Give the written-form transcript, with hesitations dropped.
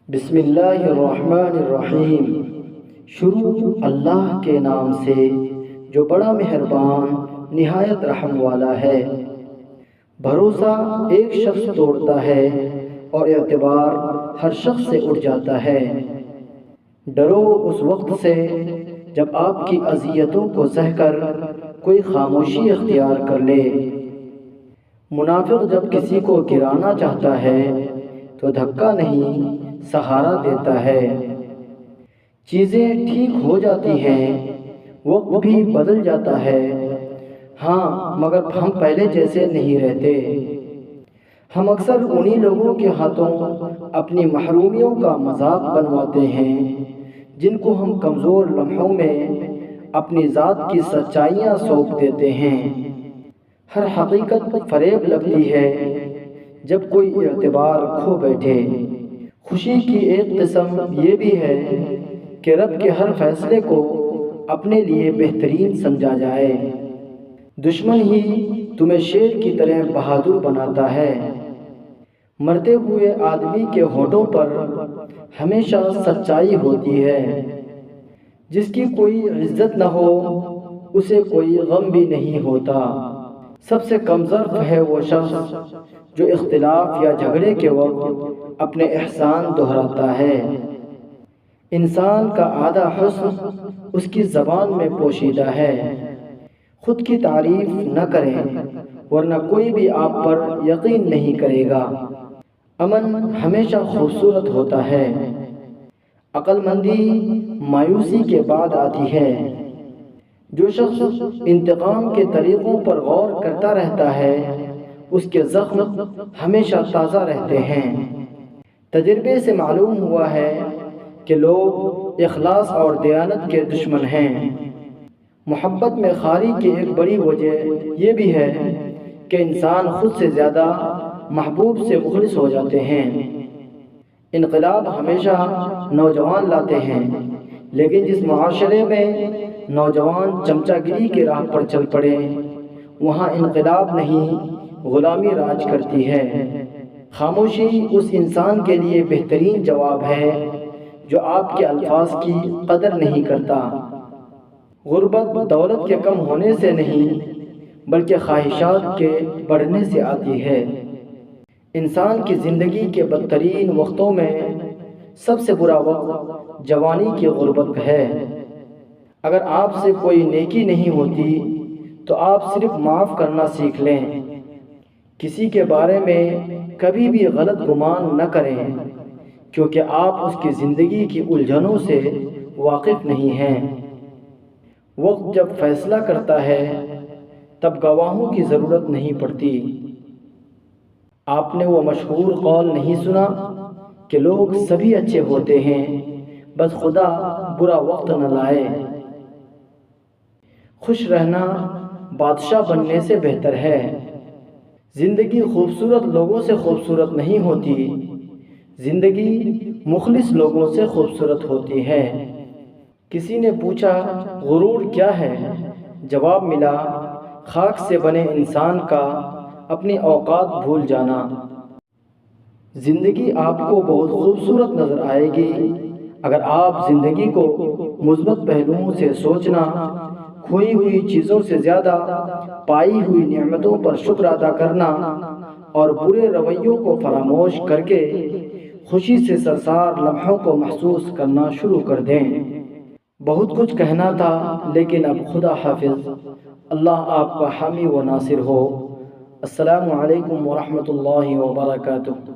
بسم اللہ الرحمن الرحیم۔ شروع اللہ کے نام سے جو بڑا مہربان نہایت رحم والا ہے۔ بھروسہ ایک شخص توڑتا ہے اور اعتبار ہر شخص سے اٹھ جاتا ہے۔ ڈرو اس وقت سے جب آپ کی اذیتوں کو سہ کر کوئی خاموشی اختیار کر لے۔ منافق جب کسی کو گرانا چاہتا ہے تو دھکا نہیں سہارا دیتا ہے۔ چیزیں ٹھیک ہو جاتی ہیں، وقت بھی بدل جاتا ہے، ہاں مگر ہم پہلے جیسے نہیں رہتے۔ ہم اکثر انہی لوگوں کے ہاتھوں اپنی محرومیوں کا مذاق بنواتے ہیں جن کو ہم کمزور لمحوں میں اپنی ذات کی سچائیاں سونپ دیتے ہیں۔ ہر حقیقت فریب لگتی ہے جب کوئی اعتبار کھو بیٹھے۔ خوشی کی ایک قسم یہ بھی ہے کہ رب کے ہر فیصلے کو اپنے لیے بہترین سمجھا جائے۔ دشمن ہی تمہیں شیر کی طرح بہادر بناتا ہے۔ مرتے ہوئے آدمی کے ہونٹوں پر ہمیشہ سچائی ہوتی ہے۔ جس کی کوئی عزت نہ ہو اسے کوئی غم بھی نہیں ہوتا۔ سب سے کم ظرف ہے وہ شخص جو اختلاف یا جھگڑے کے وقت اپنے احسان دہراتا ہے۔ انسان کا آدھا حسن اس کی زبان میں پوشیدہ ہے۔ خود کی تعریف نہ کریں ورنہ کوئی بھی آپ پر یقین نہیں کرے گا۔ امن ہمیشہ خوبصورت ہوتا ہے۔ عقل مندی مایوسی کے بعد آتی ہے۔ جو شخص انتقام کے طریقوں پر غور کرتا رہتا ہے اس کے زخم ہمیشہ تازہ رہتے ہیں۔ تجربے سے معلوم ہوا ہے کہ لوگ اخلاص اور دیانت کے دشمن ہیں۔ محبت میں خاری کی ایک بڑی وجہ یہ بھی ہے کہ انسان خود سے زیادہ محبوب سے مخلص ہو جاتے ہیں۔ انقلاب ہمیشہ نوجوان لاتے ہیں، لیکن جس معاشرے میں نوجوان چمچہ گیری کی راہ پر چل پڑے وہاں انقلاب نہیں غلامی راج کرتی ہے۔ خاموشی اس انسان کے لیے بہترین جواب ہے جو آپ کے الفاظ کی قدر نہیں کرتا۔ غربت دولت کے کم ہونے سے نہیں بلکہ خواہشات کے بڑھنے سے آتی ہے۔ انسان کی زندگی کے بدترین وقتوں میں سب سے برا وقت جوانی کی غربت ہے۔ اگر آپ سے کوئی نیکی نہیں ہوتی تو آپ صرف معاف کرنا سیکھ لیں۔ کسی کے بارے میں کبھی بھی غلط گمان نہ کریں کیونکہ آپ اس کی زندگی کی الجھنوں سے واقف نہیں ہیں۔ وقت جب فیصلہ کرتا ہے تب گواہوں کی ضرورت نہیں پڑتی۔ آپ نے وہ مشہور قول نہیں سنا کہ لوگ سبھی اچھے ہوتے ہیں بس خدا برا وقت نہ لائے۔ خوش رہنا بادشاہ بننے سے بہتر ہے۔ زندگی خوبصورت لوگوں سے خوبصورت نہیں ہوتی، زندگی مخلص لوگوں سے خوبصورت ہوتی ہے۔ کسی نے پوچھا غرور کیا ہے؟ جواب ملا خاک سے بنے انسان کا اپنی اوقات بھول جانا۔ زندگی آپ کو بہت خوبصورت نظر آئے گی اگر آپ زندگی کو مثبت پہلوؤں سے سوچنا، کھوئی ہوئی چیزوں سے زیادہ پائی ہوئی نعمتوں پر شکر ادا کرنا اور برے رویوں کو فراموش کر کے خوشی سے سرشار لمحوں کو محسوس کرنا شروع کر دیں۔ بہت کچھ کہنا تھا لیکن اب خدا حافظ۔ اللہ آپ کا حامی و ناصر ہو۔ السلام علیکم ورحمۃ اللہ وبرکاتہ۔